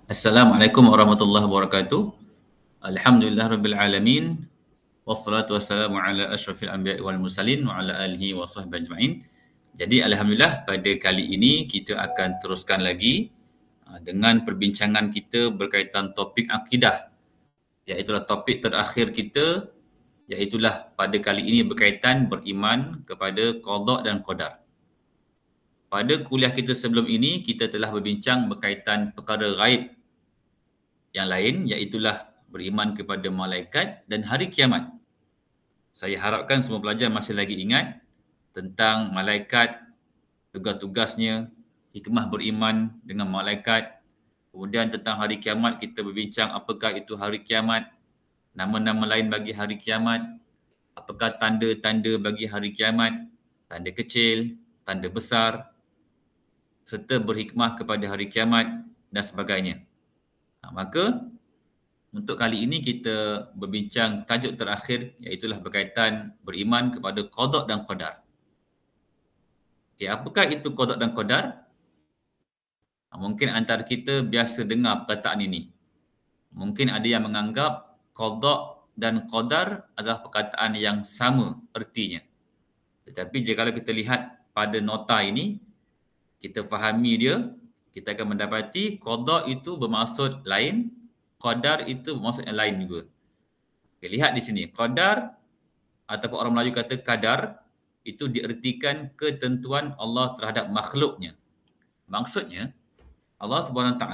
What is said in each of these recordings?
Assalamualaikum warahmatullahi wabarakatuh. Alhamdulillahirabbil alamin. Wassalatu wassalamu ala asyrafil anbiya'i wal mursalin wa ala alihi wa sahbihi ajma'in. Jadi alhamdulillah pada kali ini kita akan teruskan lagi dengan perbincangan kita berkaitan topik akidah. Iaitulah topik terakhir kita, iaitulah pada kali ini berkaitan beriman kepada qada dan qadar. Pada kuliah kita sebelum ini, kita telah berbincang berkaitan perkara ghaib yang lain, iaitulah beriman kepada malaikat dan hari kiamat. Saya harapkan semua pelajar masih lagi ingat tentang malaikat, tugas-tugasnya, hikmah beriman dengan malaikat. Kemudian tentang hari kiamat, kita berbincang apakah itu hari kiamat, nama-nama lain bagi hari kiamat, apakah tanda-tanda bagi hari kiamat, tanda kecil, tanda besar, serta berhikmah kepada hari kiamat dan sebagainya. Maka untuk kali ini kita berbincang tajuk terakhir, iaitulah berkaitan beriman kepada qada dan qadar. Okay, apakah itu qada dan qadar? Mungkin antara kita biasa dengar perkataan ini. Mungkin ada yang menganggap qada dan qadar adalah perkataan yang sama ertinya. Tetapi jika kita lihat pada nota ini, kita fahami dia, kita akan mendapati qada itu bermaksud lain, qadar itu bermaksud yang lain juga. Okay, lihat di sini, qadar ataupun orang Melayu kata kadar, itu diertikan ketentuan Allah terhadap makhluknya. Maksudnya, Allah SWT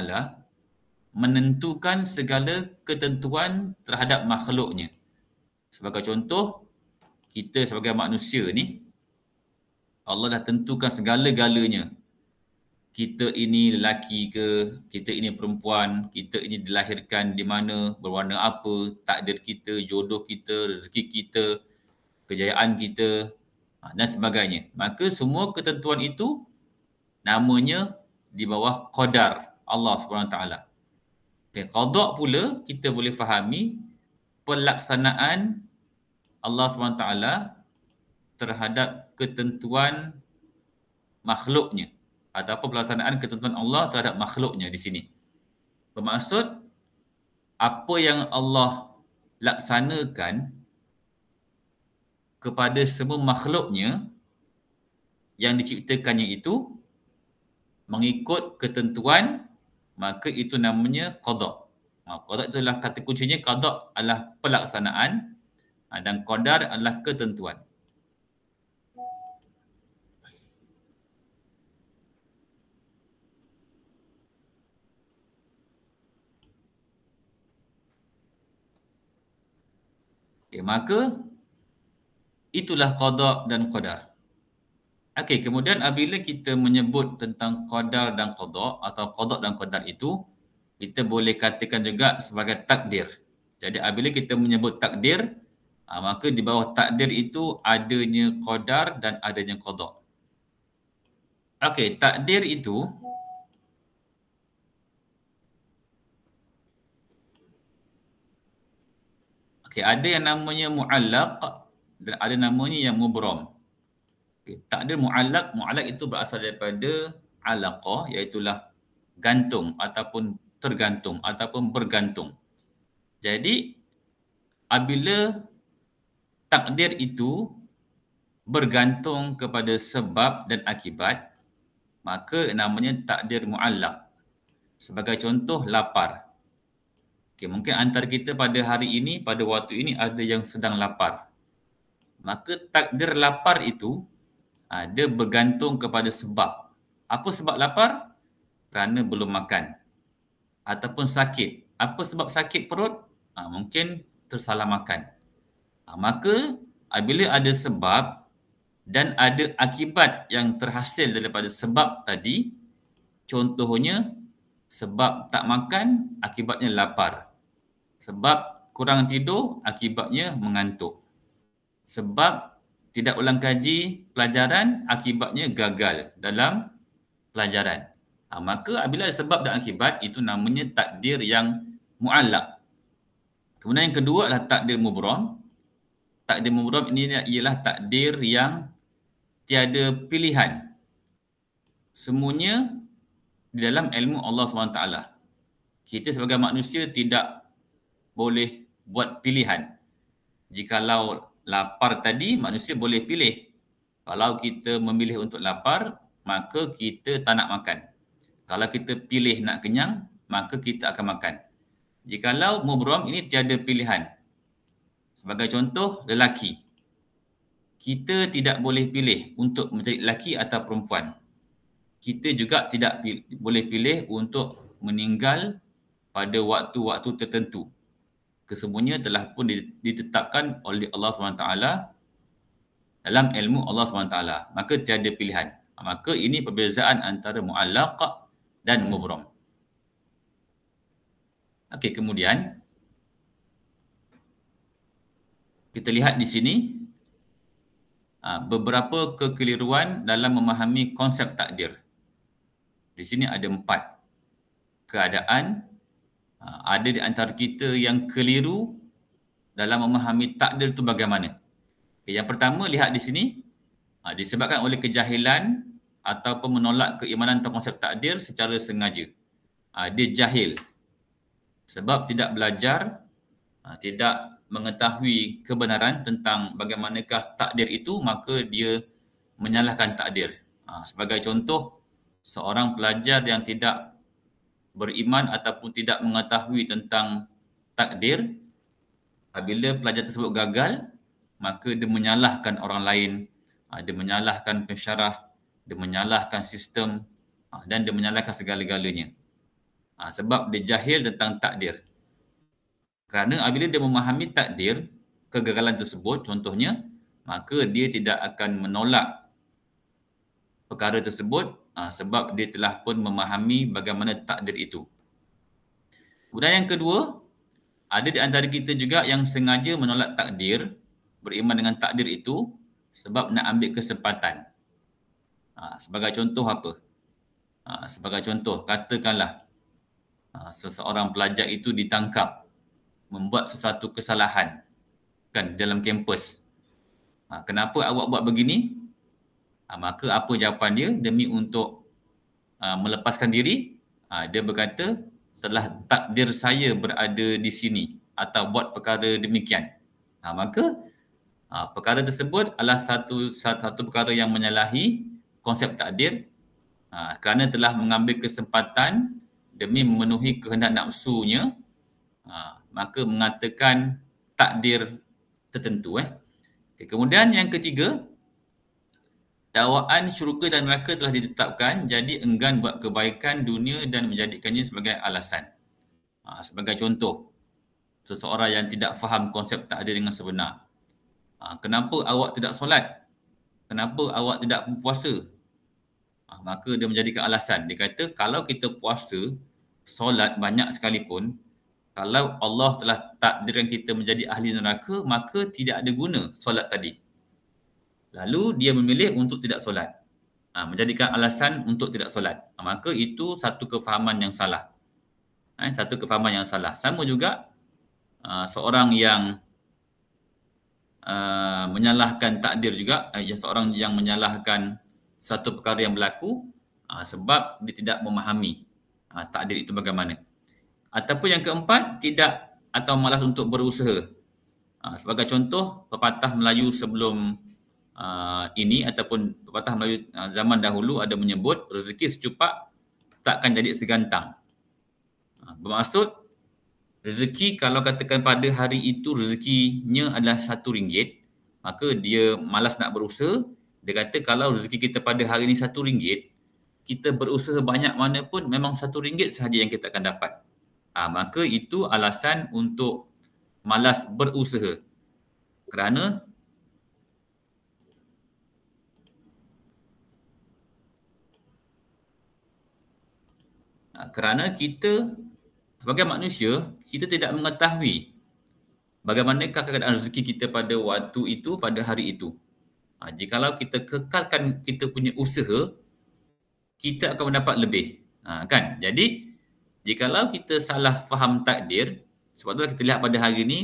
menentukan segala ketentuan terhadap makhluknya. Sebagai contoh, kita sebagai manusia ni, Allah dah tentukan segala-galanya. Kita ini lelaki ke, kita ini perempuan, kita ini dilahirkan di mana, berwarna apa, takdir kita, jodoh kita, rezeki kita, kejayaan kita dan sebagainya. Maka semua ketentuan itu namanya di bawah qadar Allah SWT. Okay, qada pula kita boleh fahami pelaksanaan Allah SWT terhadap ketentuan makhluknya ataupun pelaksanaan ketentuan Allah terhadap makhluknya di sini. Bermaksud apa yang Allah laksanakan kepada semua makhluknya yang diciptakannya itu mengikut ketentuan, maka itu namanya qada. Qada itulah kata kuncinya, qada adalah pelaksanaan dan qadar adalah ketentuan. Okay, maka itulah qada dan qadar. Okey, kemudian apabila kita menyebut tentang qadar dan qada atau qada dan qadar itu, kita boleh katakan juga sebagai takdir. Jadi apabila kita menyebut takdir, maka di bawah takdir itu adanya qadar dan adanya qada. Okey, takdir itu ada yang namanya mu'allaq dan ada namanya yang mubram. Takdir mu'allaq itu berasal daripada alaqah, iaitulah gantung ataupun tergantung ataupun bergantung. Jadi apabila takdir itu bergantung kepada sebab dan akibat, maka namanya takdir mu'allaq. Sebagai contoh, lapar. Okay, mungkin antara kita pada hari ini, pada waktu ini ada yang sedang lapar. Maka takdir lapar itu dia bergantung kepada sebab. Apa sebab lapar? Kerana belum makan. Ataupun sakit. Apa sebab sakit perut? Mungkin tersalah makan. Maka apabila ada sebab dan ada akibat yang terhasil daripada sebab tadi, contohnya sebab tak makan, akibatnya lapar. Sebab kurang tidur, akibatnya mengantuk. Sebab tidak ulang kaji pelajaran, akibatnya gagal dalam pelajaran. Maka apabila ada sebab dan akibat, itu namanya takdir yang mu'allaq. Kemudian yang kedua adalah takdir mubram. Takdir mubram ini ialah takdir yang tiada pilihan. Semuanya di dalam ilmu Allah SWT. kita sebagai manusia tidak boleh buat pilihan. Jikalau lapar tadi, manusia boleh pilih. Kalau kita memilih untuk lapar, maka kita tak nak makan. Kalau kita pilih nak kenyang, maka kita akan makan. Jikalau mubram, ini tiada pilihan. Sebagai contoh, lelaki. Kita tidak boleh pilih untuk menjadi lelaki atau perempuan. Kita juga tidak boleh pilih untuk meninggal pada waktu-waktu tertentu. Kesemuanya telah pun ditetapkan oleh Allah SWT dalam ilmu Allah SWT. Maka tiada pilihan. Maka ini perbezaan antara mu'allaq dan mubram. Okey, kemudian kita lihat di sini beberapa kekeliruan dalam memahami konsep takdir. Di sini ada 4 keadaan. Ada di antara kita yang keliru dalam memahami takdir itu bagaimana. Okay, yang pertama, lihat di sini, disebabkan oleh kejahilan ataupun menolak keimanan tentang konsep takdir secara sengaja. Dia jahil sebab tidak belajar, tidak mengetahui kebenaran tentang bagaimanakah takdir itu, maka dia menyalahkan takdir. Sebagai contoh, seorang pelajar yang tidak beriman ataupun tidak mengetahui tentang takdir, apabila pelajar tersebut gagal, maka dia menyalahkan orang lain, dia menyalahkan pensyarah, dia menyalahkan sistem, dan dia menyalahkan segala-galanya. Sebab dia jahil tentang takdir. Kerana apabila dia memahami takdir, kegagalan tersebut contohnya, maka dia tidak akan menolak perkara tersebut sebab dia telah pun memahami bagaimana takdir itu. Kemudian yang kedua, ada di antara kita juga yang sengaja menolak takdir, beriman dengan takdir itu sebab nak ambil kesempatan. Sebagai contoh apa? Sebagai contoh, katakanlah seseorang pelajar itu ditangkap membuat sesuatu kesalahan kan dalam kampus. Kenapa awak buat begini? Maka apa jawapan dia? Demi untuk melepaskan diri, dia berkata, telah takdir saya berada di sini atau buat perkara demikian. Maka perkara tersebut adalah satu perkara yang menyalahi konsep takdir kerana telah mengambil kesempatan demi memenuhi kehendak nafsunya, maka mengatakan takdir tertentu. Okay, kemudian yang ketiga, dakwaan syurga dan neraka telah ditetapkan, jadi enggan buat kebaikan dunia dan menjadikannya sebagai alasan. Sebagai contoh, seseorang yang tidak faham konsep takdir dengan sebenar. Kenapa awak tidak solat? Kenapa awak tidak puasa? Maka dia menjadikan alasan. Dia kata, kalau kita puasa, solat banyak sekalipun, kalau Allah telah takdirkan kita menjadi ahli neraka, maka tidak ada guna solat tadi. Lalu dia memilih untuk tidak solat. Menjadikan alasan untuk tidak solat. Maka itu satu kefahaman yang salah. Satu kefahaman yang salah. Sama juga seorang yang menyalahkan takdir juga, seorang yang menyalahkan satu perkara yang berlaku sebab dia tidak memahami takdir itu bagaimana. Ataupun yang keempat, tidak atau malas untuk berusaha. Sebagai contoh, pepatah Melayu sebelum ini ataupun pepatah Melayu zaman dahulu ada menyebut rezeki secupak takkan jadi segantang. Bermaksud rezeki kalau katakan pada hari itu rezekinya adalah RM1, maka dia malas nak berusaha. Dia kata kalau rezeki kita pada hari ini RM1, kita berusaha banyak mana pun memang RM1 sahaja yang kita akan dapat. Maka itu alasan untuk malas berusaha. Kerana kita sebagai manusia, kita tidak mengetahui bagaimanakah keadaan rezeki kita pada waktu itu, pada hari itu. Jikalau kita kekalkan kita punya usaha, kita akan mendapat lebih. Kan? Jadi, jikalau kita salah faham takdir, sebab itulah kita lihat pada hari ini,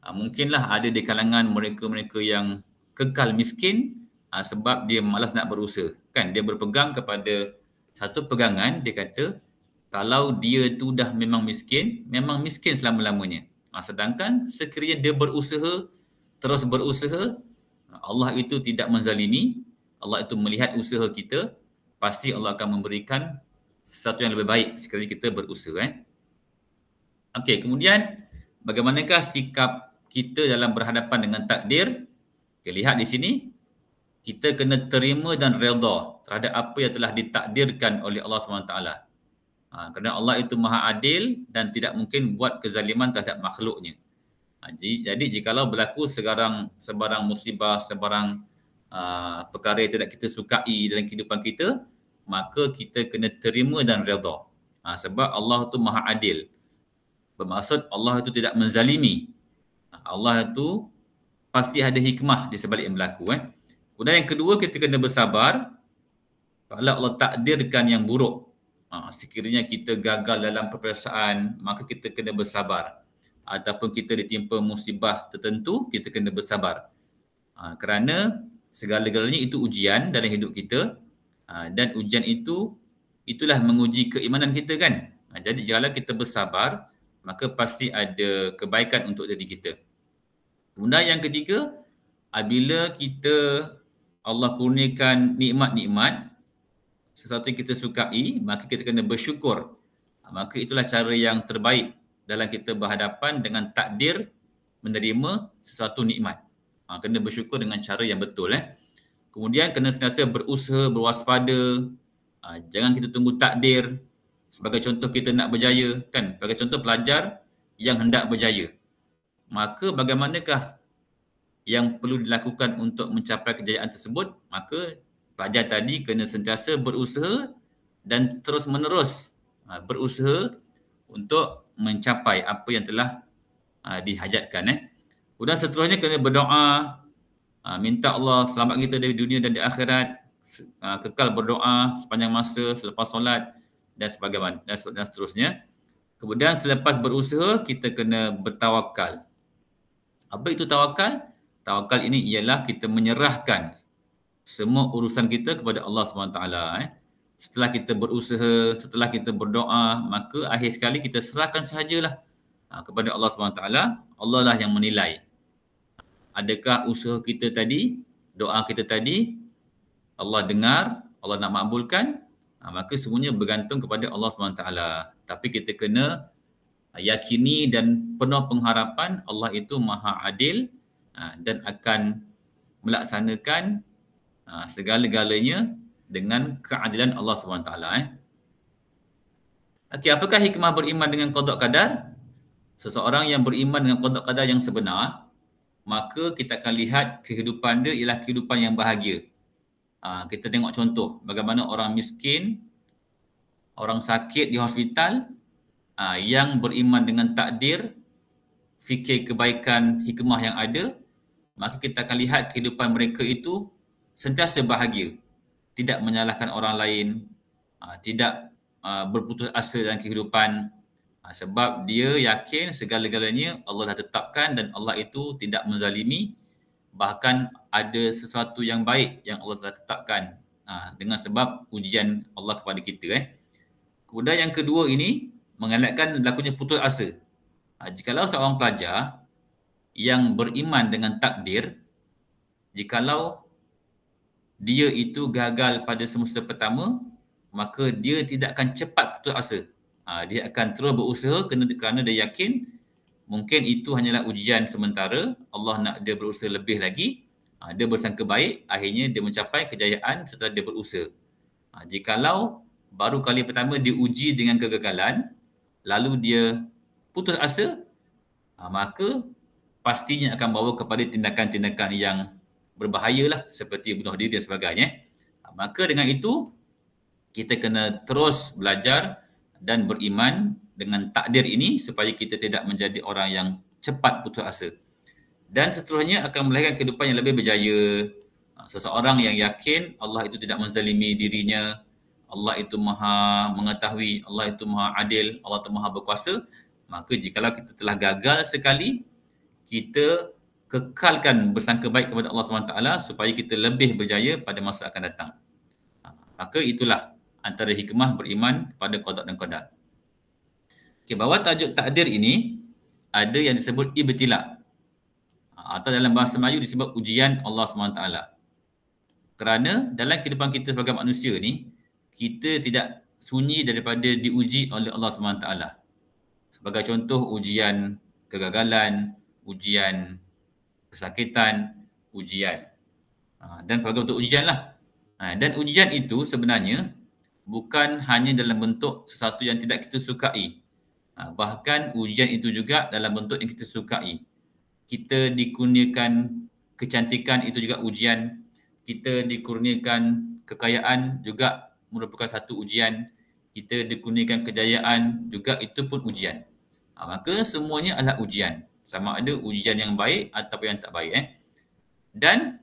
mungkinlah ada di kalangan mereka-mereka yang kekal miskin sebab dia malas nak berusaha. Kan? Dia berpegang kepada satu pegangan, dia kata, Kalau dia tu dah memang miskin selama-lamanya. Sedangkan sekiranya dia berusaha, terus berusaha, Allah itu tidak menzalimi, Allah itu melihat usaha kita, pasti Allah akan memberikan sesuatu yang lebih baik sekiranya kita berusaha. Okey, kemudian bagaimanakah sikap kita dalam berhadapan dengan takdir? Kita lihat di sini, kita kena terima dan redha terhadap apa yang telah ditakdirkan oleh Allah SWT. Kerana Allah itu maha adil dan tidak mungkin buat kezaliman terhadap makhluknya. Jadi jikalau berlaku sebarang musibah, sebarang perkara yang tidak kita sukai dalam kehidupan kita, maka kita kena terima dan redha. Sebab Allah itu maha adil. Bermaksud Allah itu tidak menzalimi. Allah itu pasti ada hikmah di sebalik yang berlaku. Kemudian yang kedua, kita kena bersabar kalau Allah takdirkan yang buruk. Sekiranya kita gagal dalam peperiksaan, maka kita kena bersabar. Ataupun kita ditimpa musibah tertentu, kita kena bersabar. Kerana segala-galanya itu ujian dalam hidup kita. Dan ujian itulah menguji keimanan kita kan. Jadi jikalau kita bersabar, maka pasti ada kebaikan untuk diri kita. Kemudian yang ketiga, apabila Allah kurniakan nikmat-nikmat, sesuatu yang kita sukai, maka kita kena bersyukur. Maka itulah cara yang terbaik dalam kita berhadapan dengan takdir menerima sesuatu nikmat. Kena bersyukur dengan cara yang betul. Kemudian kena sentiasa berusaha, berwaspada. Jangan kita tunggu takdir. Sebagai contoh kita nak berjaya, kan? Sebagai contoh pelajar yang hendak berjaya. Maka bagaimanakah yang perlu dilakukan untuk mencapai kejayaan tersebut? Maka pelajar tadi kena sentiasa berusaha dan terus menerus berusaha untuk mencapai apa yang telah dihajatkan. Kemudian seterusnya kena berdoa, minta Allah selamat kita dari dunia dan di akhirat, kekal berdoa sepanjang masa selepas solat dan sebagainya dan seterusnya. Kemudian selepas berusaha, kita kena bertawakal. Apa itu tawakal? Tawakal ini ialah kita menyerahkan semua urusan kita kepada Allah SWT. Setelah kita berusaha, setelah kita berdoa, maka akhir sekali kita serahkan sahajalah kepada Allah SWT. Allah lah yang menilai. Adakah usaha kita tadi, doa kita tadi, Allah dengar, Allah nak makbulkan, maka semuanya bergantung kepada Allah SWT. Tapi kita kena yakini dan penuh pengharapan Allah itu maha adil dan akan melaksanakan segala-galanya dengan keadilan Allah SWT. Okey, apakah hikmah beriman dengan qada qadar? Seseorang yang beriman dengan qada qadar yang sebenar, maka kita akan lihat kehidupan dia ialah kehidupan yang bahagia. Kita tengok contoh bagaimana orang miskin, orang sakit di hospital yang beriman dengan takdir, fikir kebaikan, hikmah yang ada, maka kita akan lihat kehidupan mereka itu sentiasa bahagia. Tidak menyalahkan orang lain, tidak berputus asa dalam kehidupan, sebab dia yakin segala-galanya Allah dah tetapkan dan Allah itu tidak menzalimi, bahkan ada sesuatu yang baik yang Allah telah tetapkan dengan sebab ujian Allah kepada kita. Kemudian yang kedua ini mengelakkan berlakunya putus asa. Jikalau seorang pelajar yang beriman dengan takdir, jikalau dia itu gagal pada semester pertama, maka dia tidak akan cepat putus asa. Dia akan terus berusaha kerana dia yakin mungkin itu hanyalah ujian sementara, Allah nak dia berusaha lebih lagi, dia bersangka baik, akhirnya dia mencapai kejayaan setelah dia berusaha. Jikalau baru kali pertama diuji dengan kegagalan, lalu dia putus asa, maka pastinya akan bawa kepada tindakan-tindakan yang berbahayalah seperti bunuh diri dan sebagainya. Maka dengan itu, kita kena terus belajar dan beriman dengan takdir ini supaya kita tidak menjadi orang yang cepat putus asa. Dan seterusnya akan melahirkan kehidupan yang lebih berjaya. Seseorang yang yakin Allah itu tidak menzalimi dirinya, Allah itu maha mengetahui, Allah itu maha adil, Allah itu maha berkuasa, maka jikalau kita telah gagal sekali, kita kekalkan bersangka baik kepada Allah SWT supaya kita lebih berjaya pada masa akan datang. Maka itulah antara hikmah beriman kepada qada dan qadar. Okay, bawah tajuk takdir ini ada yang disebut ibtila. Atau dalam bahasa Melayu disebut ujian Allah SWT. Kerana dalam kehidupan kita sebagai manusia ni, kita tidak sunyi daripada diuji oleh Allah SWT. Sebagai contoh, ujian kegagalan, ujian kesakitan, ujian. Dan pelbagai bentuk ujian lah. Dan ujian itu sebenarnya bukan hanya dalam bentuk sesuatu yang tidak kita sukai. Bahkan ujian itu juga dalam bentuk yang kita sukai. Kita dikurniakan kecantikan, itu juga ujian. Kita dikurniakan kekayaan, juga merupakan satu ujian. Kita dikurniakan kejayaan, juga itu pun ujian. Maka semuanya adalah ujian. Sama ada ujian yang baik ataupun yang tak baik. Dan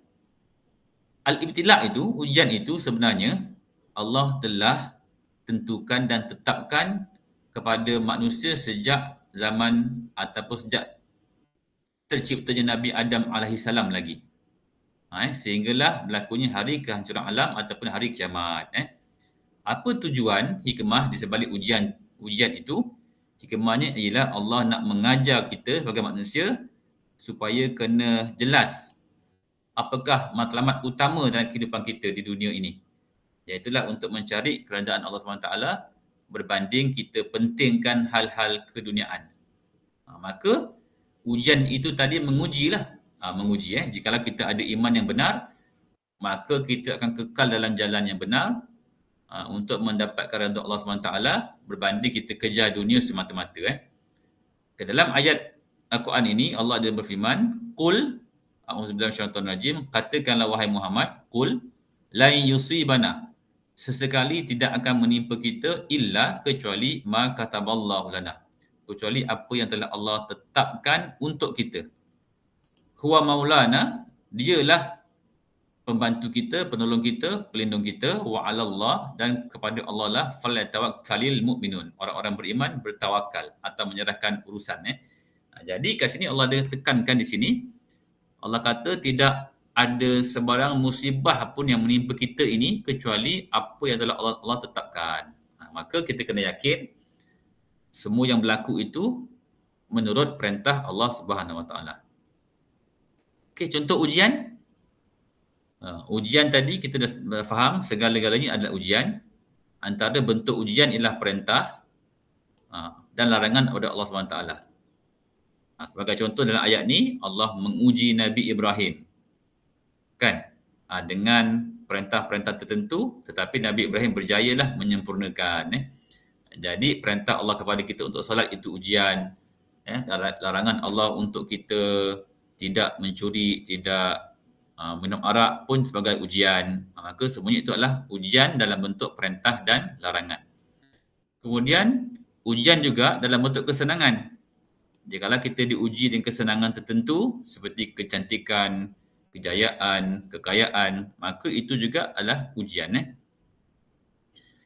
al-ibtila itu, ujian itu sebenarnya Allah telah tentukan dan tetapkan kepada manusia sejak zaman ataupun sejak terciptanya Nabi Adam AS lagi. Sehinggalah berlakunya hari kehancuran alam ataupun hari kiamat. Apa tujuan hikmah di sebalik ujian itu? Hikmahnya ialah Allah nak mengajar kita sebagai manusia supaya kena jelas apakah matlamat utama dalam kehidupan kita di dunia ini. Iaitulah untuk mencari kerajaan Allah SWT berbanding kita pentingkan hal-hal keduniaan. Maka ujian itu tadi mengujilah. Menguji. Jikalau kita ada iman yang benar, maka kita akan kekal dalam jalan yang benar untuk mendapatkan redha Allah SWT berbanding kita kejar dunia semata-mata. Ke dalam ayat Al-Quran ini Allah ada berfirman, "Qul a'udzubillahi minasyaitonir rajim," katakanlah wahai Muhammad, "Qul la yusibana," sesekali tidak akan menimpa kita illa kecuali ma kataballahu lana, kecuali apa yang telah Allah tetapkan untuk kita. Huwa maulana, dialah pembantu kita, penolong kita, pelindung kita, wa 'alallah, dan kepada Allah lah falyatawakkalul mu'minun, orang-orang beriman bertawakal atau menyerahkan urusan. Jadi kat sini Allah ada tekankan di sini, Allah kata tidak ada sebarang musibah pun yang menimpa kita ini kecuali apa yang telah Allah tetapkan. Maka kita kena yakin semua yang berlaku itu menurut perintah Allah Subhanahu Wa Taala. Okey, contoh ujian. Ujian tadi kita dah faham segala-galanya adalah ujian. Antara bentuk ujian ialah perintah dan larangan oleh Allah SWT. Sebagai contoh dalam ayat ni, Allah menguji Nabi Ibrahim. Kan? Dengan perintah-perintah tertentu, tetapi Nabi Ibrahim berjayalah menyempurnakan. Jadi perintah Allah kepada kita untuk solat itu ujian. Larangan Allah untuk kita tidak mencuri, tidak minum arak pun sebagai ujian. Maka semuanya itu adalah ujian dalam bentuk perintah dan larangan. Kemudian ujian juga dalam bentuk kesenangan. Jikalau kita diuji dengan kesenangan tertentu seperti kecantikan, kejayaan, kekayaan, maka itu juga adalah ujian.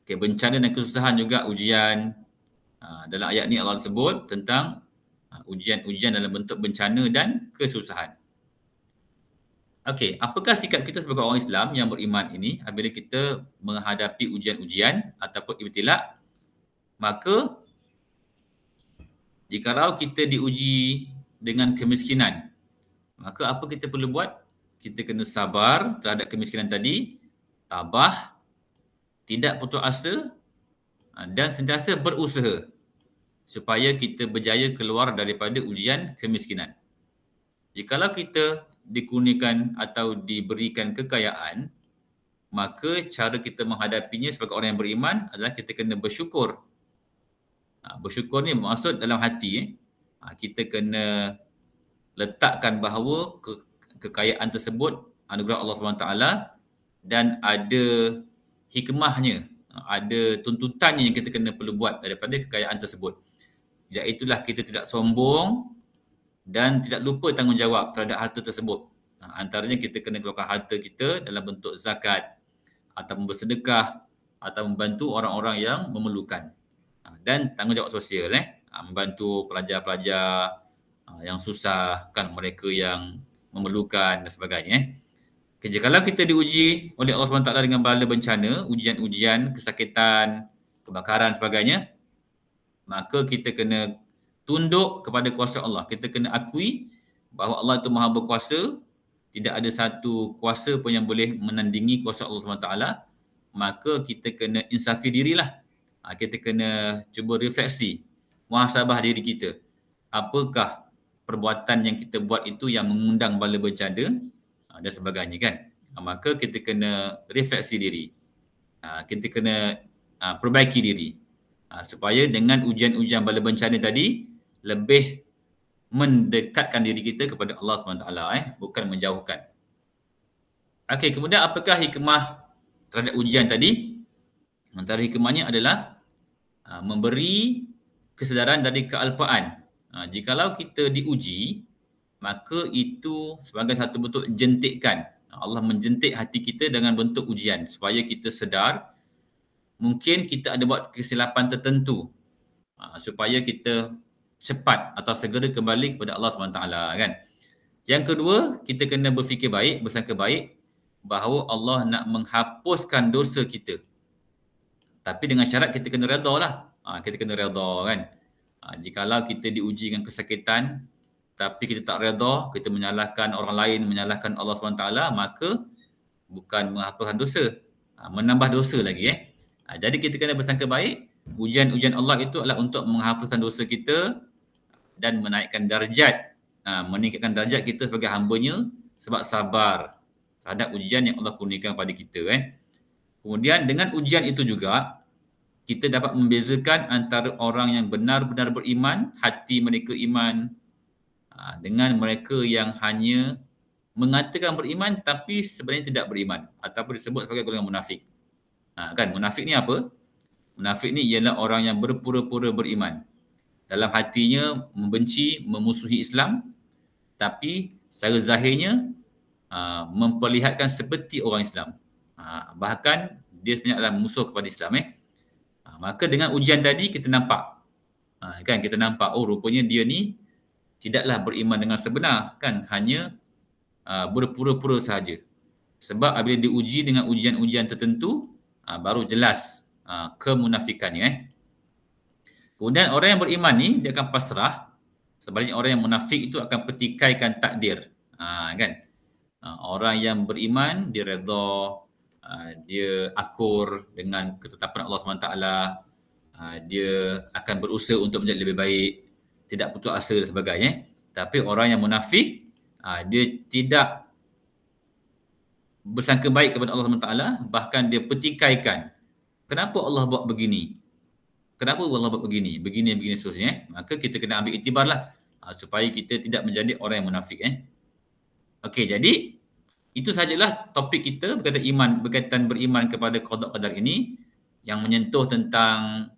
Okay, bencana dan kesusahan juga ujian. Dalam ayat ni Allah sebut tentang ujian-ujian dalam bentuk bencana dan kesusahan. Okey, apakah sikap kita sebagai orang Islam yang beriman ini apabila kita menghadapi ujian-ujian ataupun ibtila? Maka jikalau kita diuji dengan kemiskinan, maka apa kita perlu buat? Kita kena sabar terhadap kemiskinan tadi, tabah, tidak putus asa dan sentiasa berusaha supaya kita berjaya keluar daripada ujian kemiskinan. Jikalau kita dikurniakan atau diberikan kekayaan, maka cara kita menghadapinya sebagai orang yang beriman adalah kita kena bersyukur. Bersyukur ni maksud dalam hati. Kita kena letakkan bahawa kekayaan tersebut anugerah Allah SWT dan ada hikmahnya, ada tuntutannya yang kita kena perlu buat daripada kekayaan tersebut. Iaitulah kita tidak sombong dan tidak lupa tanggungjawab terhadap harta tersebut. Antaranya kita kena keluarkan harta kita dalam bentuk zakat atau bersedekah atau membantu orang-orang yang memerlukan. Dan tanggungjawab sosial, membantu pelajar-pelajar yang susah, kan, mereka yang memerlukan dan sebagainya. Kalau kita diuji oleh Allah SWT dengan bala bencana, ujian-ujian, kesakitan, kebakaran sebagainya, maka kita kena tunduk kepada kuasa Allah. Kita kena akui bahawa Allah itu Maha berkuasa, tidak ada satu kuasa pun yang boleh menandingi kuasa Allah SWT. Maka kita kena insafi dirilah. Kita kena cuba refleksi, muhasabah diri kita. Apakah perbuatan yang kita buat itu yang mengundang bala bencana dan sebagainya kan. Maka kita kena refleksi diri. Kita kena perbaiki diri. Supaya dengan ujian-ujian bala bencana tadi lebih mendekatkan diri kita kepada Allah SWT, bukan menjauhkan. Okey, kemudian apakah hikmah terhadap ujian tadi? Antara hikmahnya adalah memberi kesedaran dari kealpaan. Jikalau kita diuji, maka itu sebagai satu bentuk jentikan. Allah menjentik hati kita dengan bentuk ujian supaya kita sedar mungkin kita ada buat kesilapan tertentu, supaya kita cepat atau segera kembali kepada Allah SWT kan. Yang kedua, kita kena berfikir baik, bersangka baik bahawa Allah nak menghapuskan dosa kita. Tapi dengan syarat kita kena redha lah. Kita kena redha kan. Jikalau kita diuji dengan kesakitan tapi kita tak redha, kita menyalahkan orang lain, menyalahkan Allah SWT, maka bukan menghapuskan dosa, menambah dosa lagi Jadi kita kena bersangka baik, ujian-ujian Allah itu adalah untuk menghapuskan dosa kita dan menaikkan darjat, meningkatkan darjat kita sebagai hamba-Nya sebab sabar terhadap ujian yang Allah kurniakan pada kita Kemudian dengan ujian itu juga kita dapat membezakan antara orang yang benar-benar beriman, hati mereka iman, dengan mereka yang hanya mengatakan beriman tapi sebenarnya tidak beriman ataupun disebut sebagai golongan munafik. Kan munafik ni apa? Munafik ni ialah orang yang berpura-pura beriman. Dalam hatinya membenci, memusuhi Islam, tapi secara zahirnya memperlihatkan seperti orang Islam. Bahkan dia sebenarnya adalah musuh kepada Islam Maka dengan ujian tadi kita nampak, kan kita nampak rupanya dia ni tidaklah beriman dengan sebenar, kan hanya berpura-pura sahaja. Sebab apabila diuji dengan ujian-ujian tertentu, baru jelas kemunafikannya Kemudian orang yang beriman ni dia akan pasrah, sebaliknya orang yang munafik itu akan petikaikan takdir. Kan? Orang yang beriman dia redha, dia akur dengan ketetapan Allah SWT, dia akan berusaha untuk menjadi lebih baik, tidak putus asa dan sebagainya. Tapi orang yang munafik, dia tidak bersangka baik kepada Allah SWT, bahkan dia petikaikan. Kenapa Allah buat begini? Kenapa Allah buat begini? Begini seterusnya. Maka kita kena ambil iktibarlah supaya kita tidak menjadi orang yang munafik. Okey, jadi itu sajalah topik kita berkaitan beriman kepada qada qadar ini yang menyentuh tentang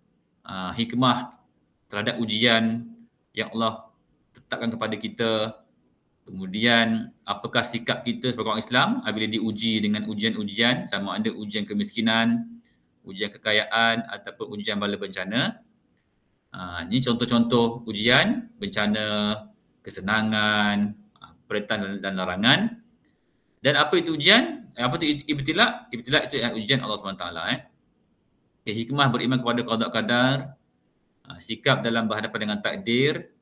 hikmah terhadap ujian yang Allah tetapkan kepada kita. Kemudian apakah sikap kita sebagai orang Islam apabila diuji dengan ujian-ujian, sama ada ujian kemiskinan, ujian kekayaan ataupun ujian bala bencana. Ini contoh-contoh ujian, bencana, kesenangan, perintah dan larangan. Dan apa itu ujian? Apa itu ibtila? Ibtila itu ujian Allah SWT. Hikmah beriman kepada qada qadar, sikap dalam berhadapan dengan takdir,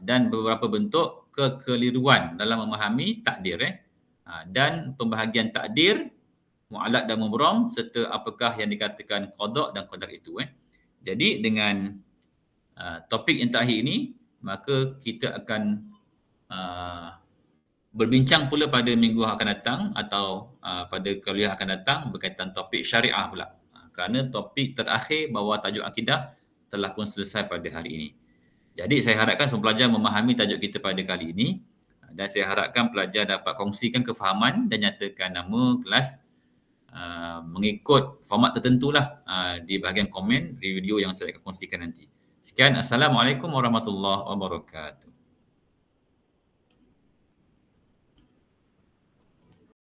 dan beberapa bentuk kekeliruan dalam memahami takdir dan pembahagian takdir, mu'alaq dan mubram, serta apakah yang dikatakan qada dan qadar itu. Jadi dengan topik yang terakhir ini, maka kita akan berbincang pula pada minggu akan datang atau pada kuliah akan datang berkaitan topik syariah pula. Kerana topik terakhir bawah tajuk akidah telah pun selesai pada hari ini. Jadi saya harapkan semua pelajar memahami tajuk kita pada kali ini dan saya harapkan pelajar dapat kongsikan kefahaman dan nyatakan nama kelas mengikut format tertentulah di bahagian komen di video yang saya akan kongsikan nanti. Sekian, Assalamualaikum warahmatullahi wabarakatuh.